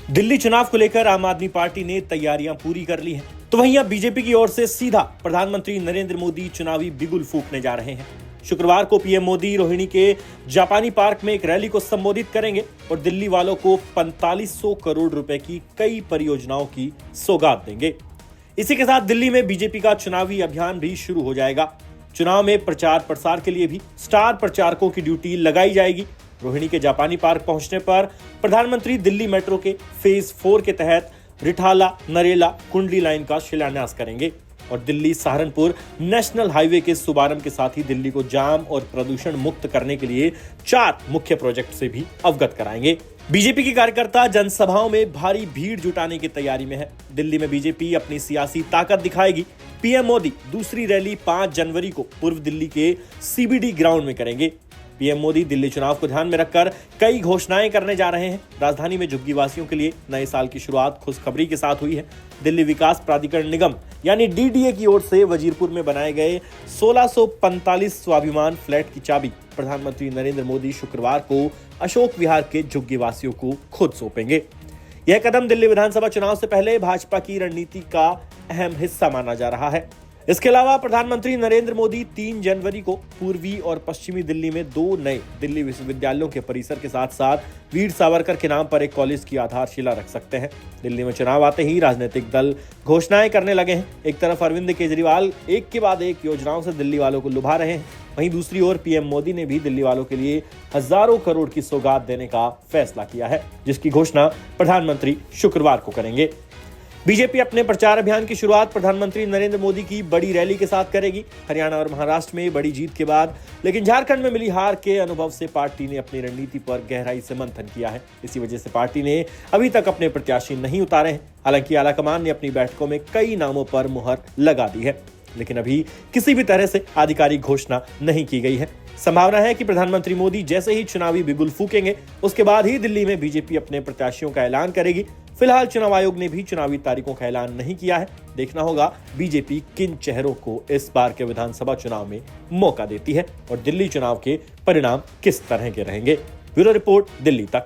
दिल्ली चुनाव को लेकर आम आदमी पार्टी ने तैयारियां पूरी कर ली हैं, तो वहीं अब बीजेपी की ओर से सीधा प्रधानमंत्री नरेंद्र मोदी चुनावी बिगुल फूंकने जा रहे हैं। शुक्रवार को पीएम मोदी रोहिणी के जापानी पार्क में एक रैली को संबोधित करेंगे और दिल्ली वालों को 4500 करोड़ रुपए की कई परियोजनाओं की सौगात देंगे। इसी के साथ दिल्ली में बीजेपी का चुनावी अभियान भी शुरू हो जाएगा। चुनाव में प्रचार प्रसार के लिए भी स्टार प्रचारकों की ड्यूटी लगाई जाएगी। रोहिणी के जापानी पार्क पहुंचने पर प्रधानमंत्री दिल्ली मेट्रो के फेज 4 के तहत रिठाला नरेला कुंडली लाइन का शिलान्यास करेंगे और दिल्ली सहारनपुर नेशनल हाईवे के शुभारंभ के साथ ही दिल्ली को जाम और प्रदूषण मुक्त करने के लिए 4 मुख्य प्रोजेक्ट से भी अवगत कराएंगे। बीजेपी के कार्यकर्ता जनसभाओं में भारी भीड़ जुटाने की तैयारी में है। दिल्ली में बीजेपी अपनी सियासी ताकत दिखाएगी। पीएम मोदी दूसरी रैली 5 जनवरी को पूर्व दिल्ली के सीबीडी ग्राउंड में करेंगे। पीएम मोदी दिल्ली चुनाव को ध्यान में रखकर कई घोषणाएं करने जा रहे हैं। राजधानी में झुग्गीवासियों के लिए नए साल की शुरुआत खुशखबरी के साथ हुई है। दिल्ली विकास प्राधिकरण निगम यानी डीडीए की ओर से वजीरपुर में बनाए गए 1645 स्वाभिमान फ्लैट की चाबी प्रधानमंत्री नरेंद्र मोदी शुक्रवार को अशोक विहार के झुग्गीवासियों को खुद सौंपेंगे। यह कदम दिल्ली विधानसभा चुनाव से पहले भाजपा की रणनीति का अहम हिस्सा माना जा रहा है। इसके अलावा प्रधानमंत्री नरेंद्र मोदी 3 जनवरी को पूर्वी और पश्चिमी दिल्ली में 2 नए दिल्ली विश्वविद्यालयों के परिसर के साथ साथ वीर सावरकर के नाम पर एक कॉलेज की आधारशिला रख सकते हैं। दिल्ली में चुनाव आते ही राजनीतिक दल घोषणाएं करने लगे हैं। एक तरफ अरविंद केजरीवाल एक के बाद एक योजनाओं से दिल्ली वालों को लुभा रहे हैं, वहीं दूसरी ओर पीएम मोदी ने भी दिल्ली वालों के लिए हजारों करोड़ की सौगात देने का फैसला किया है, जिसकी घोषणा प्रधानमंत्री शुक्रवार को करेंगे। बीजेपी अपने प्रचार अभियान की शुरुआत प्रधानमंत्री नरेंद्र मोदी की बड़ी रैली के साथ करेगी। हरियाणा और महाराष्ट्र में बड़ी जीत के बाद लेकिन झारखंड में मिली हार के अनुभव से पार्टी ने अपनी रणनीति पर गहराई से मंथन किया है। इसी वजह से पार्टी ने अभी तक अपने प्रत्याशी नहीं उतारे हैं। हालांकि आलाकमान ने अपनी बैठकों में कई नामों पर मुहर लगा दी है, लेकिन अभी किसी भी तरह से आधिकारिक घोषणा नहीं की गई है। संभावना है कि प्रधानमंत्री मोदी जैसे ही चुनावी बिगुल फूकेंगे उसके बाद ही दिल्ली में बीजेपी अपने प्रत्याशियों का ऐलान करेगी। फिलहाल चुनाव आयोग ने भी चुनावी तारीखों का ऐलान नहीं किया है। देखना होगा बीजेपी किन चेहरों को इस बार के विधानसभा चुनाव में मौका देती है और दिल्ली चुनाव के परिणाम किस तरह के रहेंगे। ब्यूरो रिपोर्ट, दिल्ली तक।